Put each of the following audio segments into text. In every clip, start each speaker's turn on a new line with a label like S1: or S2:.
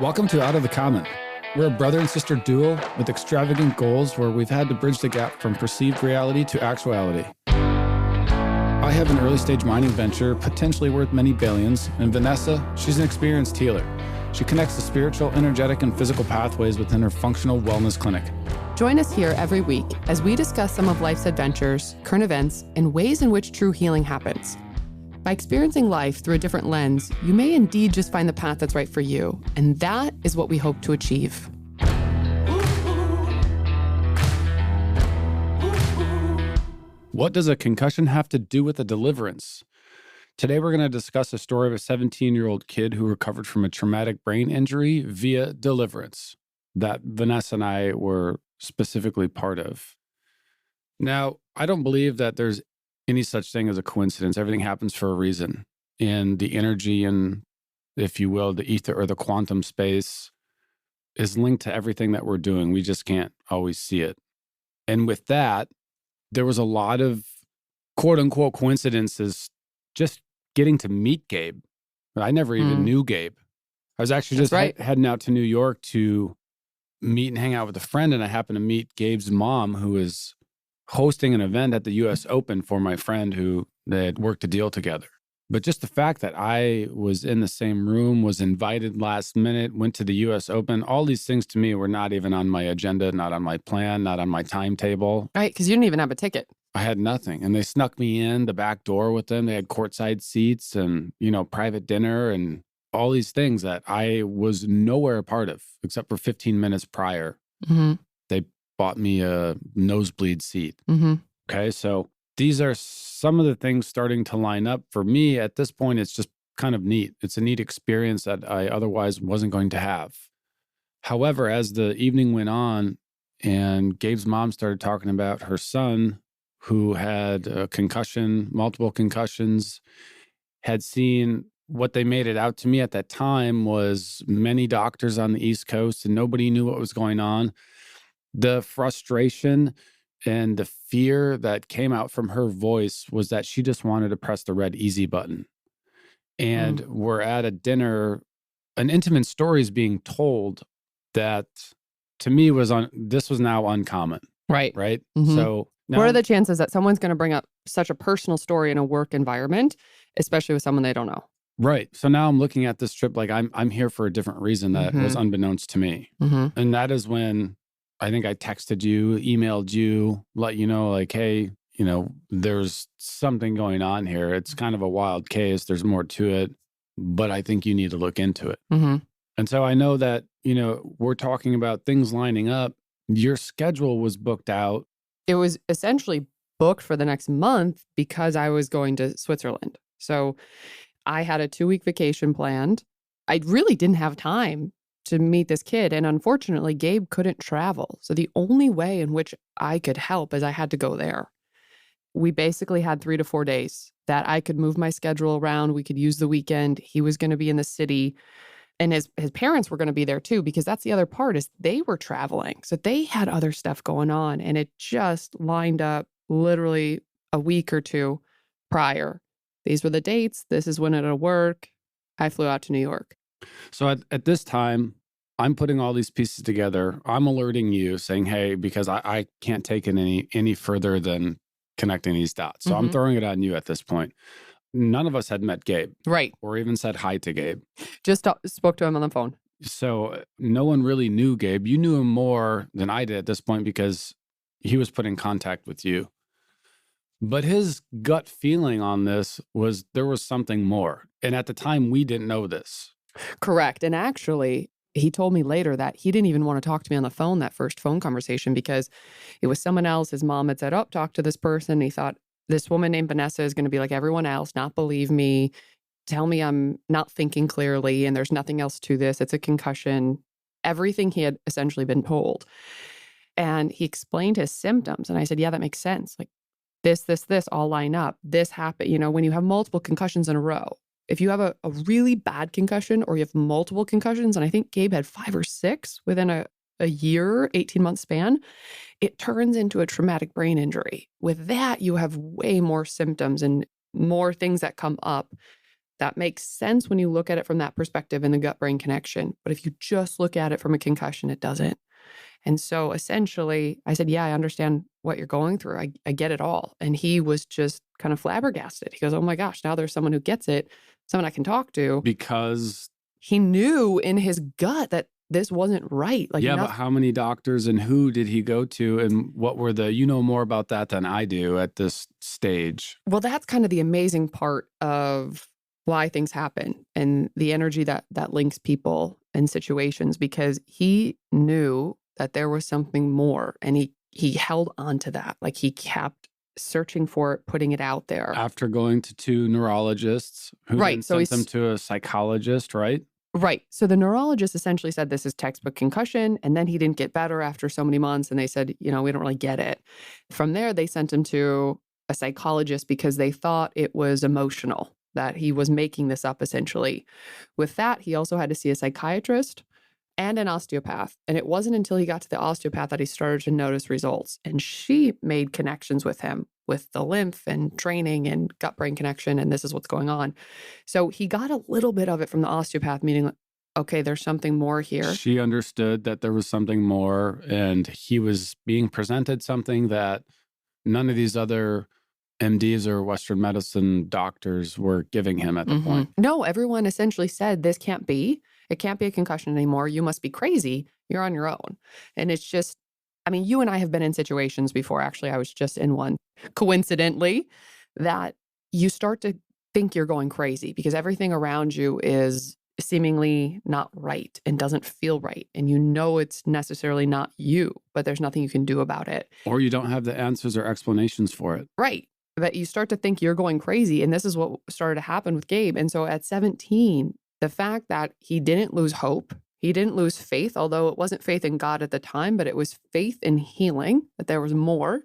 S1: Welcome to Out of the Common. We're a brother and sister duo with extravagant goals where we've had to bridge the gap from perceived reality to actuality. I have an early stage mining venture potentially worth many billions, and Vanessa, she's an experienced healer. She connects the spiritual, energetic, and physical pathways within her functional wellness clinic.
S2: Join us here every week as we discuss some of life's adventures, current events, and ways in which true healing happens. By experiencing life through a different lens, you may indeed just find the path that's right for you, and that is what we hope to achieve.
S1: What does a concussion have to do with a deliverance? Today, we're going to discuss a story of a 17-year-old kid who recovered from a traumatic brain injury via deliverance that Vanessa and I were specifically part of. Now, I don't believe that there's any such thing as a coincidence. Everything happens for a reason. And the energy and, if you will, the ether or the quantum space is linked to everything that we're doing. We just can't always see it. And with that, there was a lot of quote unquote coincidences just getting to meet Gabe. I never even knew Gabe. I was actually just heading out to New York to meet and hang out with a friend, and I happened to meet Gabe's mom, who is hosting an event at the US Open for my friend who they had worked a deal together. But just the fact that I was in the same room, was invited last minute, went to the US Open, all these things to me were not even on my agenda, not on my plan, not on my timetable.
S2: Right, because you didn't even have a ticket.
S1: I had nothing. And they snuck me in the back door with them. They had courtside seats and, private dinner and all these things that I was nowhere a part of except for 15 minutes prior.
S2: Mm-hmm.
S1: They bought me a nosebleed seat.
S2: Mm-hmm.
S1: Okay, so these are some of the things starting to line up. For me, at this point, it's just kind of neat. It's a neat experience that I otherwise wasn't going to have. However, as the evening went on and Gabe's mom started talking about her son who had a concussion, multiple concussions, had seen what they made it out to me at that time was many doctors on the East Coast and nobody knew what was going on. The frustration and the fear that came out from her voice was that she just wanted to press the red easy button. And we're at a dinner, an intimate story is being told that to me this was now uncommon.
S2: Right.
S1: Right.
S2: Mm-hmm.
S1: So now,
S2: what are the chances that someone's going to bring up such a personal story in a work environment, especially with someone they don't know?
S1: Right. So now I'm looking at this trip like I'm here for a different reason that was unbeknownst to me.
S2: Mm-hmm.
S1: And that is when I think I texted you, emailed you, let you know, like, hey, there's something going on here. It's kind of a wild case. There's more to it, but I think you need to look into it.
S2: Mm-hmm.
S1: And so I know that, we're talking about things lining up. Your schedule was booked out.
S2: It was essentially booked for the next month because I was going to Switzerland. So I had a 2-week vacation planned. I really didn't have time to meet this kid. And unfortunately, Gabe couldn't travel. So the only way in which I could help is I had to go there. We basically had 3 to 4 days that I could move my schedule around. We could use the weekend. He was going to be in the city. And his parents were going to be there too, because that's the other part is they were traveling. So they had other stuff going on. And it just lined up literally a week or two prior. These were the dates. This is when it'll work. I flew out to New York.
S1: So at this time, I'm putting all these pieces together. I'm alerting you saying, hey, because I can't take it any further than connecting these dots. So I'm throwing it on you at this point. None of us had met Gabe.
S2: Right.
S1: Or even said hi to Gabe.
S2: Just spoke to him on the phone.
S1: So no one really knew Gabe. You knew him more than I did at this point because he was put in contact with you. But his gut feeling on this was there was something more. And at the time, we didn't know this.
S2: Correct. And actually, he told me later that he didn't even want to talk to me on the phone, that first phone conversation, because it was someone else. His mom had said, talk to this person. He thought this woman named Vanessa is going to be like everyone else, not believe me, tell me I'm not thinking clearly, and there's nothing else to this. It's a concussion. Everything he had essentially been told. And he explained his symptoms. And I said, yeah, that makes sense. Like this all line up. This happened, when you have multiple concussions in a row. If you have a really bad concussion or you have multiple concussions, and I think Gabe had 5 or 6 within a year, 18-month span, it turns into a traumatic brain injury. With that, you have way more symptoms and more things that come up That makes sense when you look at it from that perspective in the gut-brain connection. But if you just look at it from a concussion, it doesn't. And so essentially, I said, yeah, I understand what you're going through. I get it all. And he was just kind of flabbergasted. He goes, oh my gosh, now there's someone who gets it, someone I can talk to.
S1: Because
S2: he knew in his gut that this wasn't right. Like,
S1: yeah, but how many doctors and who did he go to? And what were you know more about that than I do at this stage.
S2: Well, that's kind of the amazing part of why things happen and the energy that links people and situations, because he knew that there was something more, and he held on to that. Like, he kept searching for it, putting it out there.
S1: After going to 2 neurologists who then sent them to a psychologist, right?
S2: Right. So the neurologist essentially said this is textbook concussion, and then he didn't get better after so many months, and they said, we don't really get it. From there, they sent him to a psychologist because they thought it was emotional, that he was making this up essentially. With that, he also had to see a psychiatrist and an osteopath. And it wasn't until he got to the osteopath that he started to notice results. And she made connections with him with the lymph and training and gut-brain connection, and this is what's going on. So he got a little bit of it from the osteopath, meaning, okay, there's something more here.
S1: She understood that there was something more, and he was being presented something that none of these other MDs or Western medicine doctors were giving him at the point.
S2: No, everyone essentially said, this can't be. It can't be a concussion anymore. You must be crazy. You're on your own. And it's just, you and I have been in situations before. Actually, I was just in one, coincidentally, that you start to think you're going crazy because everything around you is seemingly not right and doesn't feel right. And it's necessarily not you, but there's nothing you can do about it.
S1: Or you don't have the answers or explanations for it.
S2: Right. But you start to think you're going crazy. And this is what started to happen with Gabe. And so at 17, the fact that he didn't lose hope, he didn't lose faith, although it wasn't faith in God at the time, but it was faith in healing, that there was more.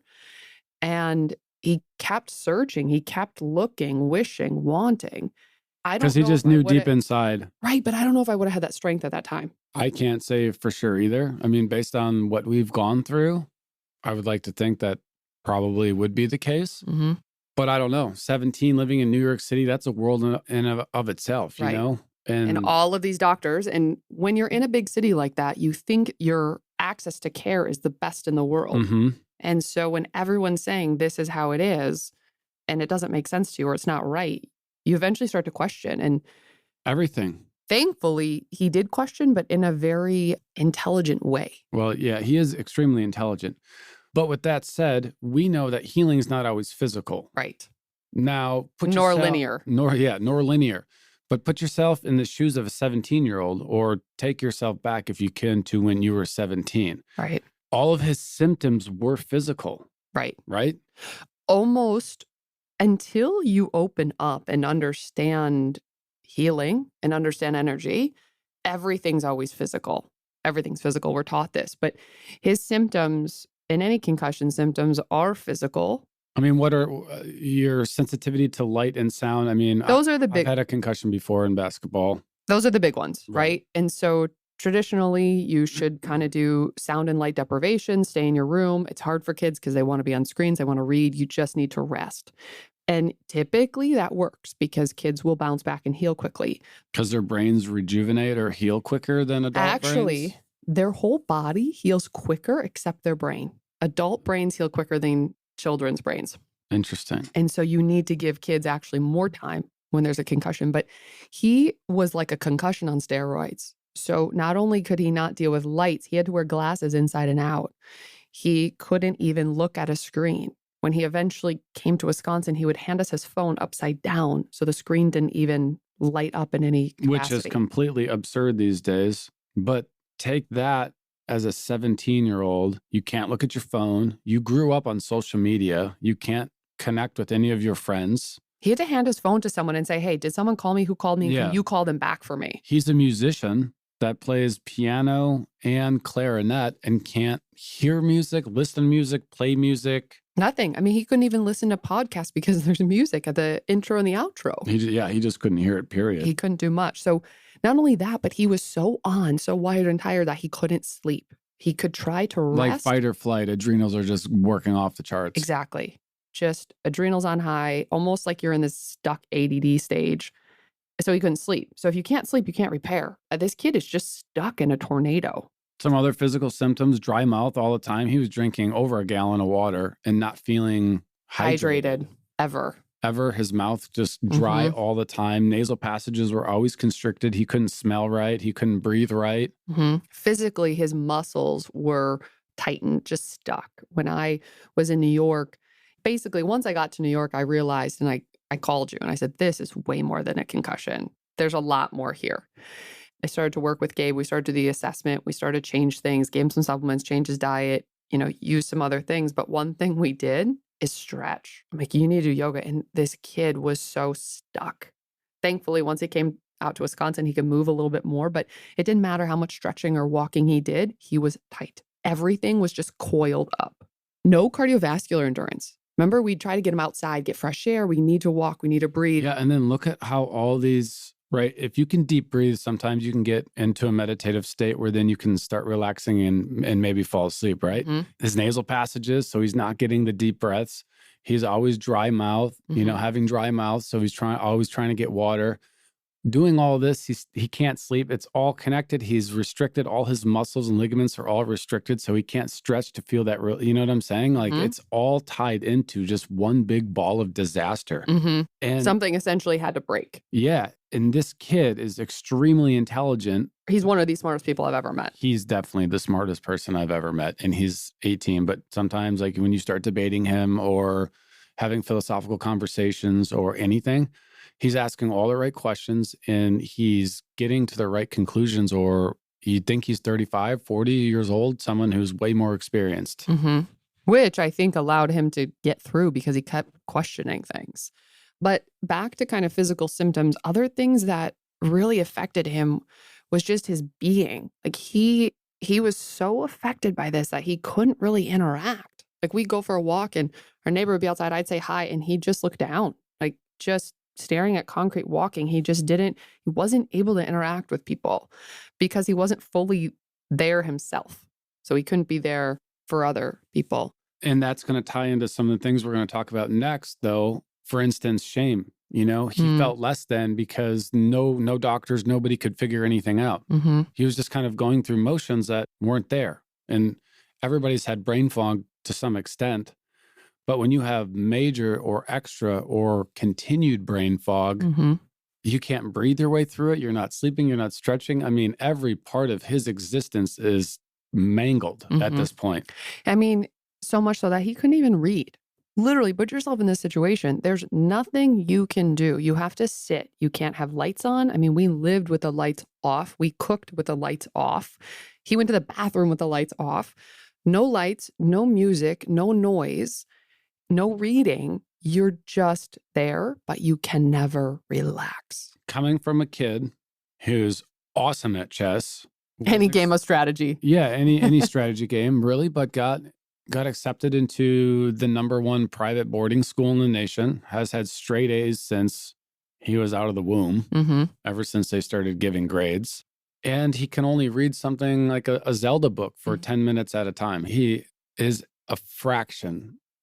S2: And he kept searching, he kept looking, wishing, wanting.
S1: Because he just knew deep inside.
S2: Right, but I don't know if I would have had that strength at that time.
S1: I can't say for sure either. Based on what we've gone through, I would like to think that probably would be the case. But I don't know. 17, living in New York City, that's a world in of itself, you know?
S2: And all of these doctors. And when you're in a big city like that, you think your access to care is the best in the world. And so when everyone's saying this is how it is, and it doesn't make sense to you or it's not right, you eventually start to question. And
S1: everything.
S2: Thankfully, he did question, but in a very intelligent way.
S1: Well, yeah, he is extremely intelligent. But with that said, we know that healing is not always physical.
S2: Right.
S1: Now,
S2: nor linear.
S1: Nor linear. But put yourself in the shoes of a 17-year-old, or take yourself back, if you can, to when you were 17.
S2: Right.
S1: All of his symptoms were physical.
S2: Right.
S1: Right?
S2: Almost until you open up and understand healing and understand energy, everything's always physical. Everything's physical. We're taught this. But his symptoms, and any concussion symptoms, are physical.
S1: What are your sensitivity to light and sound?
S2: Those are the big.
S1: I've had a concussion before in basketball.
S2: Those are the big ones, right? And so traditionally, you should kind of do sound and light deprivation, stay in your room. It's hard for kids because they want to be on screens, they want to read. You just need to rest. And typically that works because kids will bounce back and heal quickly.
S1: Because their brains rejuvenate or heal quicker than adult brains?
S2: Their whole body heals quicker except their brain. Adult brains heal quicker than children's brains.
S1: Interesting.
S2: And so you need to give kids actually more time when there's a concussion. But he was like a concussion on steroids. So not only could he not deal with lights, he had to wear glasses inside and out. He couldn't even look at a screen. When he eventually came to Wisconsin, he would hand us his phone upside down so the screen didn't even light up in any capacity.
S1: Which is completely absurd these days. But take that as a 17-year-old. You can't look at your phone. You grew up on social media. You can't connect with any of your friends.
S2: He had to hand his phone to someone and say, hey, did someone call me? Who called me? Can you call them back for me?
S1: He's a musician that plays piano and clarinet and can't hear music, listen to music, play music.
S2: Nothing. He couldn't even listen to podcasts because there's music at the intro and the outro.
S1: He just couldn't hear it, period.
S2: He couldn't do much. So not only that, but he was so wired and tired that he couldn't sleep. He could try to rest.
S1: Like fight or flight, adrenals are just working off the charts.
S2: Exactly. Just adrenals on high, almost like you're in this stuck ADD stage. So he couldn't sleep. So if you can't sleep, you can't repair. This kid is just stuck in a tornado.
S1: Some other physical symptoms, dry mouth all the time. He was drinking over a gallon of water and not feeling hydrated.
S2: Ever.
S1: His mouth just dry
S2: Mm-hmm.
S1: all the time. Nasal passages were always constricted. He couldn't smell right. He couldn't breathe right.
S2: Mm-hmm. Physically, his muscles were tightened, just stuck. When I was in New York, basically, once I got to New York, I realized, and I called you and I said, this is way more than a concussion. There's a lot more here. I started to work with Gabe. We started to do the assessment. We started to change things, gave him some supplements, change his diet, use some other things. But one thing we did is stretch. I'm like, you need to do yoga. And this kid was so stuck. Thankfully, once he came out to Wisconsin, he could move a little bit more, but it didn't matter how much stretching or walking he did. He was tight. Everything was just coiled up. No cardiovascular endurance. Remember, we'd try to get him outside, get fresh air. We need to walk. We need to breathe.
S1: Yeah. And then look at how all these, right? If you can deep breathe, sometimes you can get into a meditative state where then you can start relaxing and maybe fall asleep, right?
S2: Mhm.
S1: His nasal passages, so he's not getting the deep breaths. He's always dry mouth, having dry mouth. So he's always trying to get water. Doing all this, he can't sleep. It's all connected. He's restricted. All his muscles and ligaments are all restricted, so he can't stretch to feel that real. You know what I'm saying? Like it's all tied into just one big ball of disaster.
S2: Mm-hmm.
S1: And
S2: Something essentially had to break.
S1: yeah, and this kid is extremely intelligent.
S2: He's one of the smartest people I've ever met.
S1: He's definitely the smartest person I've ever met, and he's 18. But sometimes, like when you start debating him or having philosophical conversations or anything, he's asking all the right questions and he's getting to the right conclusions. Or you think he's 35, 40 years old, someone who's way more experienced.
S2: Mm-hmm. Which I think allowed him to get through because he kept questioning things. But back to kind of physical symptoms, other things that really affected him was just his being. Like he was so affected by this that he couldn't really interact. Like we'd go for a walk and our neighbor would be outside, I'd say hi, and he'd just look down, like just staring at concrete walking. He wasn't able to interact with people because he wasn't fully there himself. So he couldn't be there for other people.
S1: And that's going to tie into some of the things we're going to talk about next, though. For instance, shame. He felt less than because no doctors, nobody could figure anything out.
S2: Mm-hmm.
S1: He was just kind of going through motions that weren't there. And everybody's had brain fog to some extent. But when you have major or extra or continued brain fog, you can't breathe your way through it. You're not sleeping. You're not stretching. I mean, every part of his existence is mangled at this point.
S2: I mean, so much so that he couldn't even read. Literally, put yourself in this situation. There's nothing you can do. You have to sit. You can't have lights on. I mean, we lived with the lights off. We cooked with the lights off. He went to the bathroom with the lights off. No lights, no music, no noise, no reading. You're just there, but you can never relax.
S1: Coming from a kid who's awesome at chess.
S2: Any game of strategy.
S1: Yeah, any strategy game, really, but got accepted into the #1 private boarding school in the nation, has had straight A's since he was out of the womb, ever since they started giving grades. And he can only read something like a Zelda book for 10 minutes at a time. He is a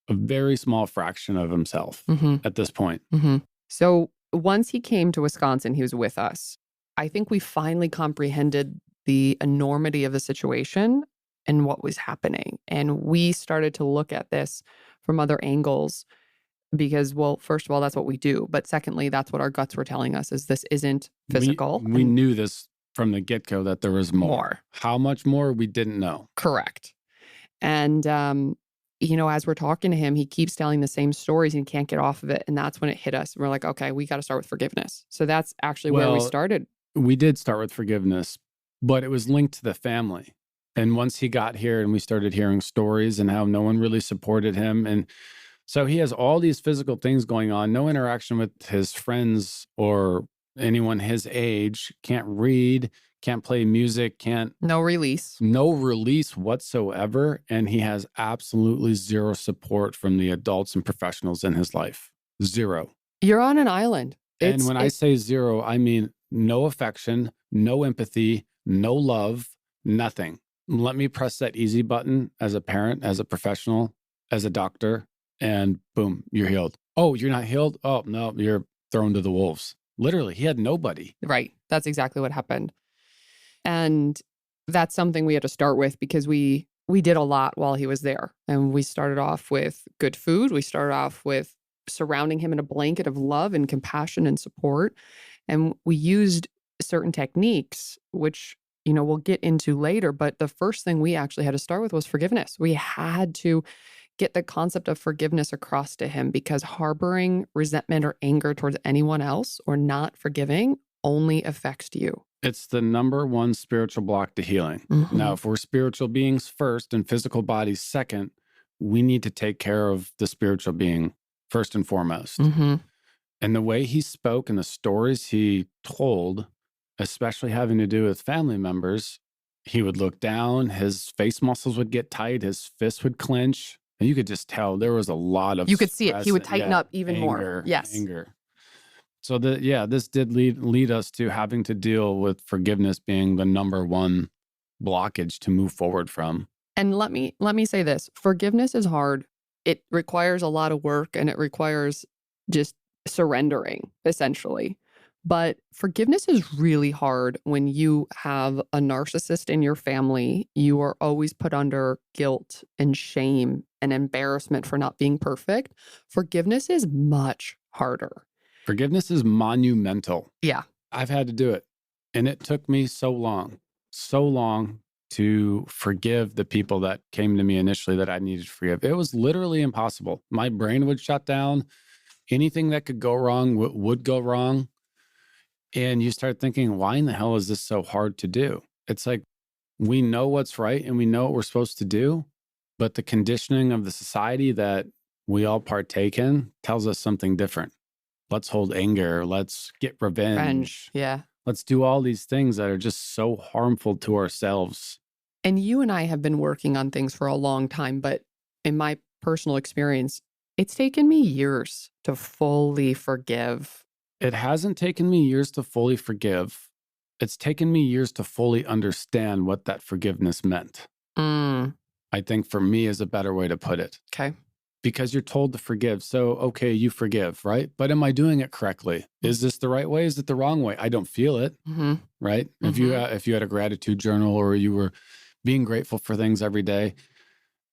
S1: very small fraction of himself at this point.
S2: So once he came to Wisconsin, he was with us. I think we finally comprehended the enormity of the situation and what was happening. And we started to look at this from other angles because, well, first of all, that's what we do. But secondly, that's what our guts were telling us is this isn't physical.
S1: We knew this from the get-go that there was more. How much more, we didn't know.
S2: Correct. And, as we're talking to him, he keeps telling the same stories and he can't get off of it. And that's when it hit us. We're like, okay, we got to start with forgiveness. So that's actually where we started.
S1: We did start with forgiveness, but it was linked to the family. And once he got here and we started hearing stories and how no one really supported him. And so he has all these physical things going on, no interaction with his friends or anyone his age, can't read, can't play music,
S2: no release
S1: whatsoever. And he has absolutely zero support from the adults and professionals in his life. Zero.
S2: You're on an island.
S1: And when I say zero, I mean no affection, no empathy, no love, nothing. Let me press that easy button as a parent, as a professional, as a doctor, and boom, you're healed. Oh, you're not healed? Oh, no, you're thrown to the wolves. Literally, he had nobody.
S2: Right. That's exactly what happened. And that's something we had to start with because we did a lot while he was there. And we started off with good food. We started off with surrounding him in a blanket of love and compassion and support. And we used certain techniques, which, we'll get into later. But the first thing we actually had to start with was forgiveness. We had to get the concept of forgiveness across to him because harboring resentment or anger towards anyone else or not forgiving only affects you.
S1: It's the number one spiritual block to healing.
S2: Mhm.
S1: Now, if we're spiritual beings first and physical bodies second, we need to take care of the spiritual being first and foremost.
S2: Mhm.
S1: And the way he spoke and the stories he told, especially having to do with family members, he would look down, his face muscles would get tight, his fists would clench. And you could just tell there was a lot of
S2: You could see it. He would
S1: stress,
S2: tighten up even more.
S1: anger,
S2: Yes.
S1: anger. So this did lead us to having to deal with forgiveness being the number one blockage to move forward from.
S2: And let me say this. Forgiveness is hard. It requires a lot of work and it requires just surrendering, essentially. But forgiveness is really hard when you have a narcissist in your family. You are always put under guilt and shame and embarrassment for not being perfect. Forgiveness is much harder.
S1: Forgiveness is monumental.
S2: Yeah.
S1: I've had to do it. And it took me so long to forgive the people that came to me initially that I needed to forgive. It was literally impossible. My brain would shut down. Anything that could go wrong would go wrong. And you start thinking, why in the hell is this so hard to do? It's like we know what's right and we know what we're supposed to do, but the conditioning of the society that we all partake in tells us something different. Let's hold anger. Let's get revenge.
S2: Yeah.
S1: Let's do all these things that are just so harmful to ourselves.
S2: And you and I have been working on things for a long time, but in my personal experience, it's taken me years to fully forgive.
S1: It hasn't taken me years to fully forgive. It's taken me years to fully understand what that forgiveness meant. I think for me is a better way to put it.
S2: Okay.
S1: Because you're told to forgive. So, okay, you forgive, right? But am I doing it correctly? Is this the right way? Is it the wrong way? I don't feel it, right? If you had a gratitude journal or you were being grateful for things every day,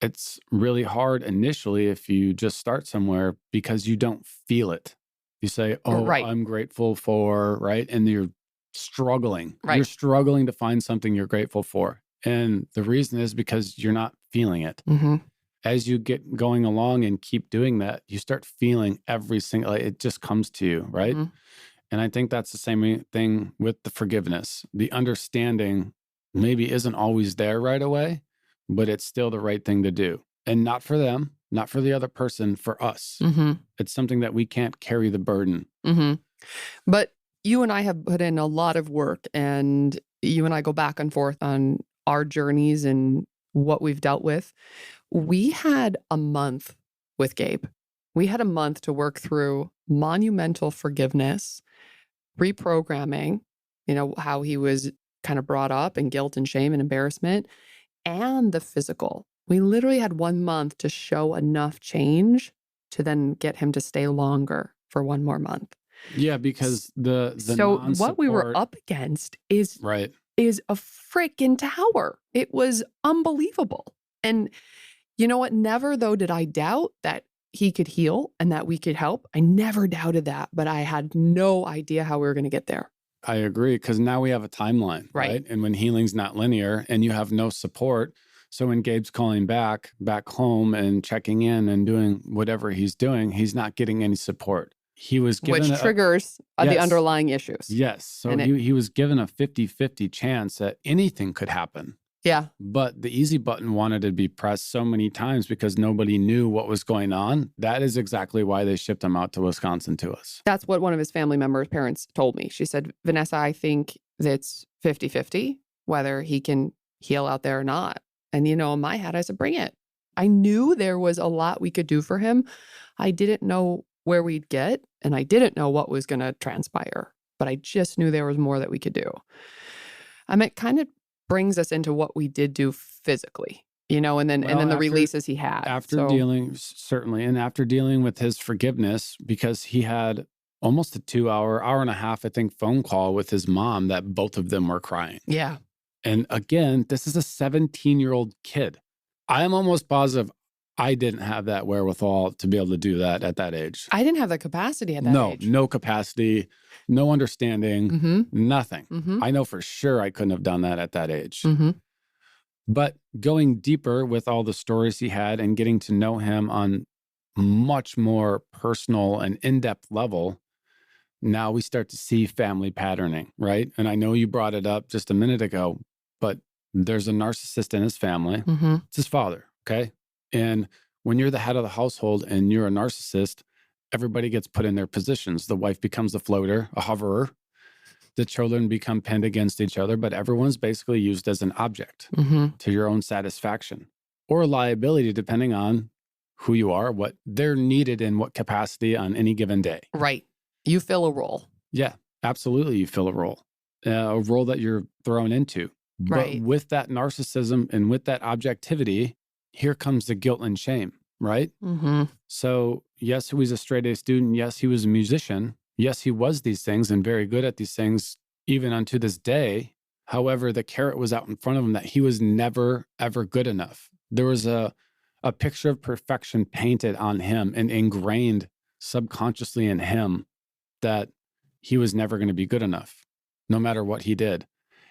S1: it's really hard initially if you just start somewhere because you don't feel it. You say, oh,
S2: Right.
S1: I'm grateful for, right? And you're struggling.
S2: Right.
S1: You're struggling to find something you're grateful for. And the reason is because you're not feeling it. As you get going along and keep doing that, you start feeling every single, it just comes to you, right? And I think that's the same thing with the forgiveness. The understanding maybe isn't always there right away, but it's still the right thing to do. And not for them, not for the other person, for us. It's something that we can't carry the burden.
S2: But you and I have put in a lot of work, and you and I go back and forth on our journeys and what we've dealt with. We had a month with Gabe. We had a month to work through monumental forgiveness, reprogramming, how he was kind of brought up and guilt and shame and embarrassment, and the physical. We literally had 1 month to show enough change to then get him to stay longer for 1 more month.
S1: Yeah, because the
S2: So what we were up against is a freaking tower. It was unbelievable. And you know what? Never, though, did I doubt that he could heal and that we could help. I never doubted that, but I had no idea how we were going to get there.
S1: I agree, because now we have a timeline, right? And when healing's not linear and you have no support, so when Gabe's calling back home and checking in and doing whatever he's doing, he's not getting any support. He was given
S2: which triggers the underlying issues.
S1: Yes. So he was given a 50-50 chance that anything could happen.
S2: Yeah.
S1: But the easy button wanted to be pressed so many times because nobody knew what was going on. That is exactly why they shipped him out to Wisconsin to us.
S2: That's what one of his family members' parents told me. She said, Vanessa, I think that's 50-50, whether he can heal out there or not. And, in my head, I said, bring it. I knew there was a lot we could do for him. I didn't know where we'd get, and I didn't know what was going to transpire, but I just knew there was more that we could do. It kind of brings us into what we did do physically, and then the releases he had.
S1: After dealing with his forgiveness, because he had almost a 2 hour, hour and a half, I think, phone call with his mom that both of them were crying.
S2: Yeah.
S1: And again, this is a 17-year-old kid. I am almost positive I didn't have that wherewithal to be able to do that at that age.
S2: I didn't have the capacity at that age.
S1: No capacity, no understanding, nothing.
S2: Mm-hmm.
S1: I know for sure I couldn't have done that at that age.
S2: Mm-hmm.
S1: But going deeper with all the stories he had and getting to know him on much more personal and in-depth level, now we start to see family patterning, right? And I know you brought it up just a minute ago, but there's a narcissist in his family.
S2: Mm-hmm.
S1: It's his father, okay? And when you're the head of the household and you're a narcissist, everybody gets put in their positions. The wife becomes the floater, a hoverer. The children become pinned against each other, but everyone's basically used as an object to your own satisfaction or a liability, depending on who you are, what they're needed in what capacity on any given day.
S2: Right. You fill a role.
S1: Yeah, absolutely. You fill a role that you're thrown into.
S2: Right.
S1: But with that narcissism and with that objectivity, here comes the guilt and shame, right?
S2: Mm-hmm.
S1: So yes, he was a straight A student. Yes, he was a musician. Yes, he was these things and very good at these things, even unto this day. However, the carrot was out in front of him that he was never, ever good enough. There was a picture of perfection painted on him and ingrained subconsciously in him that he was never going to be good enough, no matter what he did.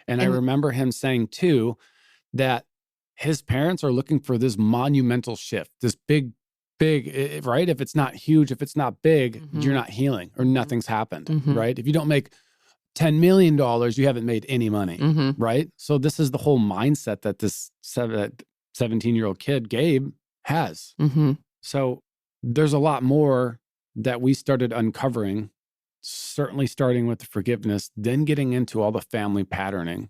S1: And I remember him saying too, that his parents are looking for this monumental shift, this big, right? If it's not huge, if it's not big, you're not healing or nothing's happened, right? If you don't make $10 million, you haven't made any money, right? So this is the whole mindset that this 17-year-old kid, Gabe, has. So there's a lot more that we started uncovering, certainly starting with the forgiveness, then getting into all the family patterning.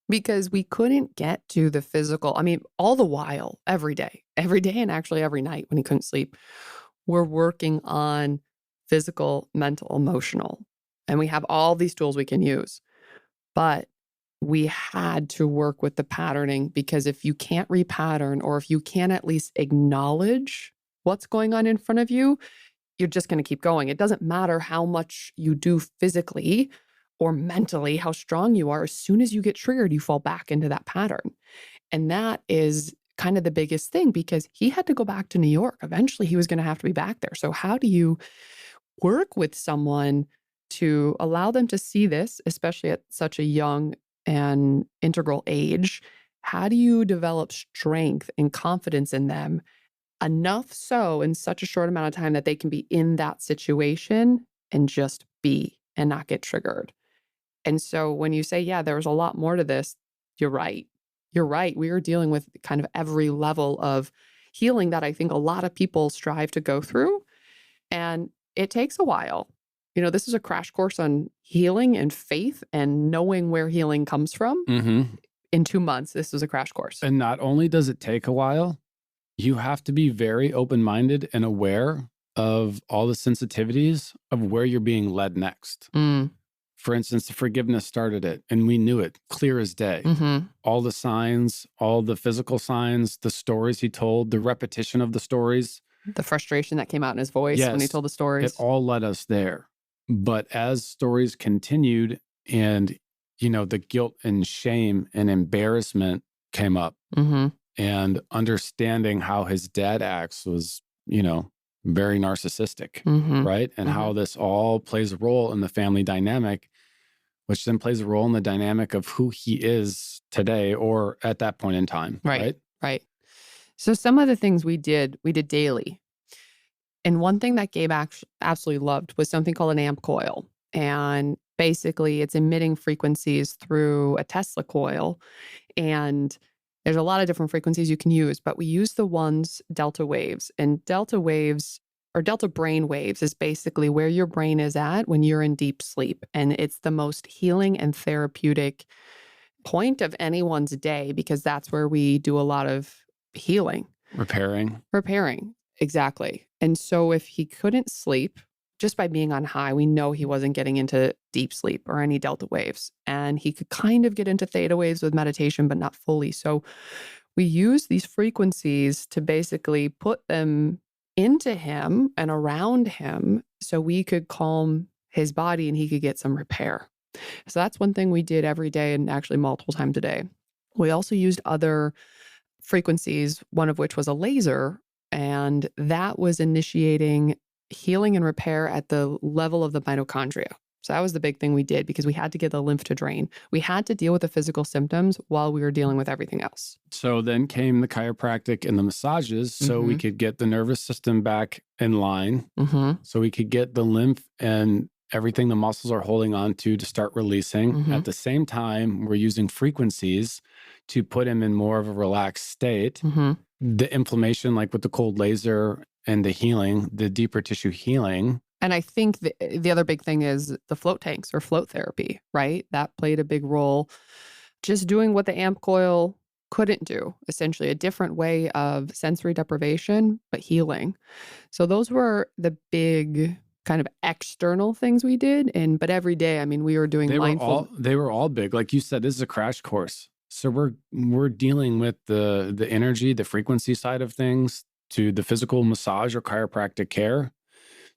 S2: Because we couldn't get to the physical. I mean, all the while, every day, and actually every night when he couldn't sleep, we're working on physical, mental, emotional. And we have all these tools we can use. But we had to work with the patterning, because if you can't repattern, or if you can't at least acknowledge what's going on in front of you, you're just going to keep going. It doesn't matter how much you do physically or mentally, how strong you are. As soon as you get triggered, you fall back into that pattern. And that is kind of the biggest thing, because he had to go back to New York. Eventually, he was going to have to be back there. So how do you work with someone to allow them to see this, especially at such a young and integral age? How do you develop strength and confidence in them enough so in such a short amount of time that they can be in that situation and just be and not get triggered? And so when you say, yeah, there's a lot more to this, you're right. You're right. We are dealing with kind of every level of healing that I think a lot of people strive to go through. And it takes a while. You know, this is a crash course on healing and faith and knowing where healing comes from. In 2 months, this was a crash course.
S1: And not only does it take a while, you have to be very open-minded and aware of all the sensitivities of where you're being led next. For instance, the forgiveness started it, and we knew it clear as day. All the signs, all the physical signs, the stories he told, the repetition of the stories.
S2: The frustration that came out in his voice when he told the stories.
S1: It all led us there. But as stories continued and, you know, the guilt and shame and embarrassment came up, and understanding how his dad acts was, you know, very narcissistic, right? And how this all plays a role in the family dynamic, which then plays a role in the dynamic of who he is today or at that point in time, right?
S2: Right. So some of the things we did daily. And one thing that Gabe absolutely loved was something called an amp coil. And basically it's emitting frequencies through a Tesla coil. And there's a lot of different frequencies you can use, but we use the ones delta waves. And delta waves, or delta brain waves, is basically where your brain is at when you're in deep sleep. And it's the most healing and therapeutic point of anyone's day, because that's where we do a lot of healing.
S1: Repairing,
S2: exactly. And so if he couldn't sleep, just by being on high, we know he wasn't getting into deep sleep or any delta waves. And he could kind of get into theta waves with meditation, but not fully. So we use these frequencies to basically put them into him and around him so we could calm his body and he could get some repair. So that's one thing we did every day and actually multiple times a day. We also used other frequencies, one of which was a laser, and that was initiating healing and repair at the level of the mitochondria. So that was the big thing we did because we had to get the lymph to drain. We had to deal with the physical symptoms while we were dealing with everything else.
S1: So then came the chiropractic and the massages so we could get the nervous system back in line, so we could get the lymph and everything the muscles are holding on to start releasing. At the same time, we're using frequencies to put him in more of a relaxed state. The inflammation, like with the cold laser and the healing, the deeper tissue healing.
S2: And I think the other big thing is the float tanks or float therapy, right? That played a big role. Just doing what the amp coil couldn't do, essentially a different way of sensory deprivation, but healing. So those were the big kind of external things we did. But every day, I mean, we were doing mindful.
S1: They were all big. Like you said, this is a crash course. So we're dealing with the energy, the frequency side of things, to the physical massage or chiropractic care,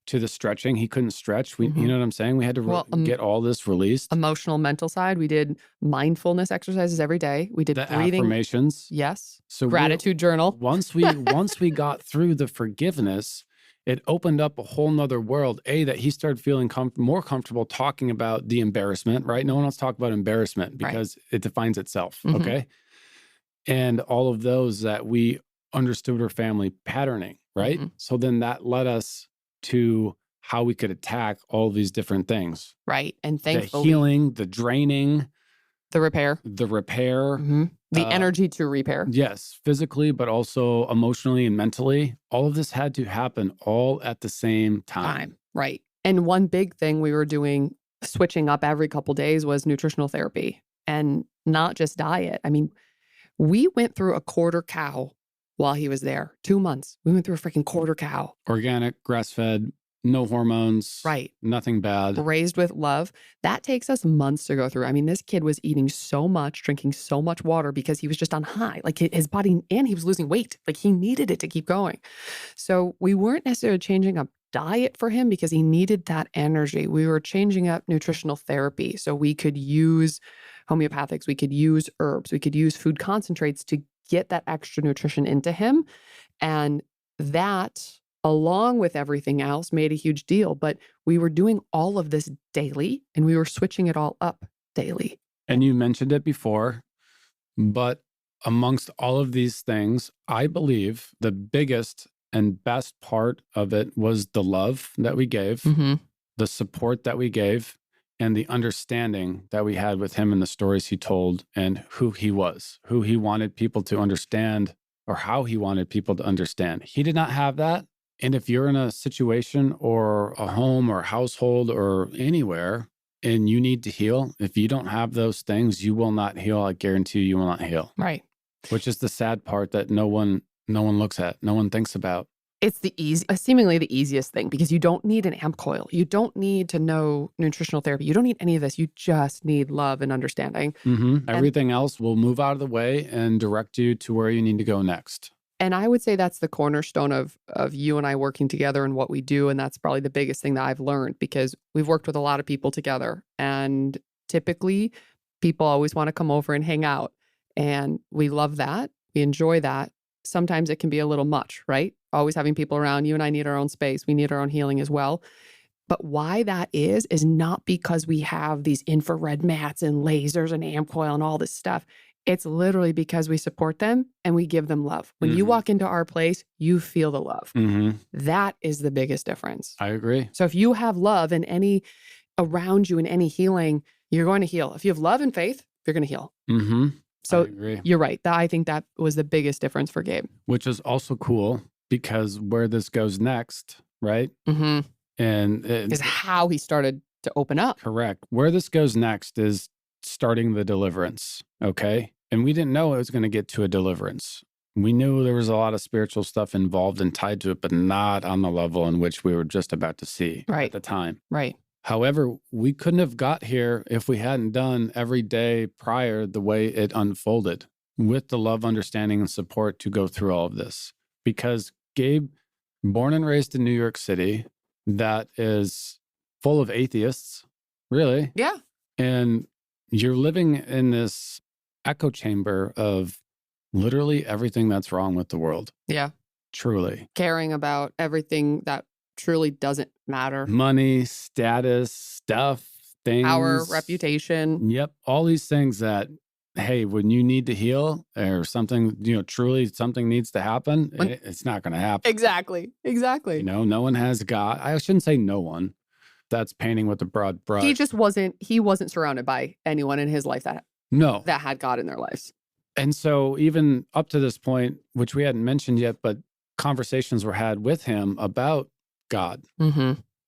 S1: to the stretching. He couldn't stretch. You know what I'm saying? We had to get all this released.
S2: Emotional, mental side. We did mindfulness exercises every day. We did
S1: the
S2: breathing.
S1: Affirmations.
S2: Yes.
S1: So
S2: gratitude journal.
S1: Once we got through the forgiveness, it opened up a whole nother world. That he started feeling more comfortable talking about the embarrassment, right? No one else talk about embarrassment because it defines itself, okay? And all of those that we understood were family patterning, right? So then that led us to how we could attack all these different things.
S2: Right. And thankfully,
S1: the healing, the draining,
S2: the repair,
S1: the
S2: energy to repair.
S1: Yes, physically, but also emotionally and mentally. All of this had to happen all at the same time.
S2: Right. And one big thing we were doing, switching up every couple days, was nutritional therapy and not just diet. I mean, we went through a quarter cow while he was there. 2 months. We went through a freaking quarter cow.
S1: Organic, grass-fed, no hormones.
S2: Right.
S1: Nothing bad.
S2: Raised with love. That takes us months to go through. I mean, this kid was eating so much, drinking so much water because he was just on high. Like his body, and he was losing weight. Like he needed it to keep going. So we weren't necessarily changing up diet for him because he needed that energy. We were changing up nutritional therapy. So we could use homeopathics, we could use herbs, we could use food concentrates to get that extra nutrition into him. And that, along with everything else, made a huge deal. But we were doing all of this daily and we were switching it all up daily.
S1: And you mentioned it before, but amongst all of these things, I believe the biggest and best part of it was the love that we gave, the support that we gave, and the understanding that we had with him and the stories he told and who he was, who he wanted people to understand, or how he wanted people to understand. He did not have that. And if you're in a situation or a home or household or anywhere and you need to heal, if you don't have those things, you will not heal. I guarantee you will not heal.
S2: Right.
S1: Which is the sad part that no one looks at, no one thinks about.
S2: It's seemingly the easiest thing because you don't need an amp coil. You don't need to know nutritional therapy. You don't need any of this. You just need love and understanding.
S1: Everything else will move out of the way and direct you to where you need to go next.
S2: And I would say that's the cornerstone of you and I working together and what we do. And that's probably the biggest thing that I've learned because we've worked with a lot of people together. And typically, people always want to come over and hang out. And we love that. We enjoy that. Sometimes it can be a little much, right? Always having people around. You and I need our own space. We need our own healing as well. But why that is not because we have these infrared mats and lasers and amp coil and all this stuff. It's literally because we support them and we give them love. When you walk into our place, you feel the love. That is the biggest difference.
S1: I agree.
S2: So if you have love and any around you in any healing, you're going to heal. If you have love and faith, you're going to heal. So you're right. I think that was the biggest difference for Gabe.
S1: Which is also cool because where this goes next, right? And
S2: is how he started to open up.
S1: Correct. Where this goes next is starting the deliverance. Okay. And we didn't know it was going to get to a deliverance. We knew there was a lot of spiritual stuff involved and tied to it, but not on the level in which we were just about to see at the time.
S2: Right.
S1: However, we couldn't have got here if we hadn't done every day prior the way it unfolded with the love, understanding, and support to go through all of this. Because Gabe, born and raised in New York City, that is full of atheists, really.
S2: Yeah.
S1: And you're living in this echo chamber of literally everything that's wrong with the world.
S2: Yeah.
S1: Truly.
S2: Caring about everything that truly doesn't matter.
S1: Money, status, stuff, things.
S2: Power, reputation.
S1: Yep. All these things that, hey, when you need to heal or something, truly something needs to happen, it's not going to happen.
S2: Exactly.
S1: No one has God. I shouldn't say no one. That's painting with a broad brush.
S2: He wasn't surrounded by anyone in his life that had God in their lives.
S1: And so even up to this point, which we hadn't mentioned yet, but conversations were had with him about God,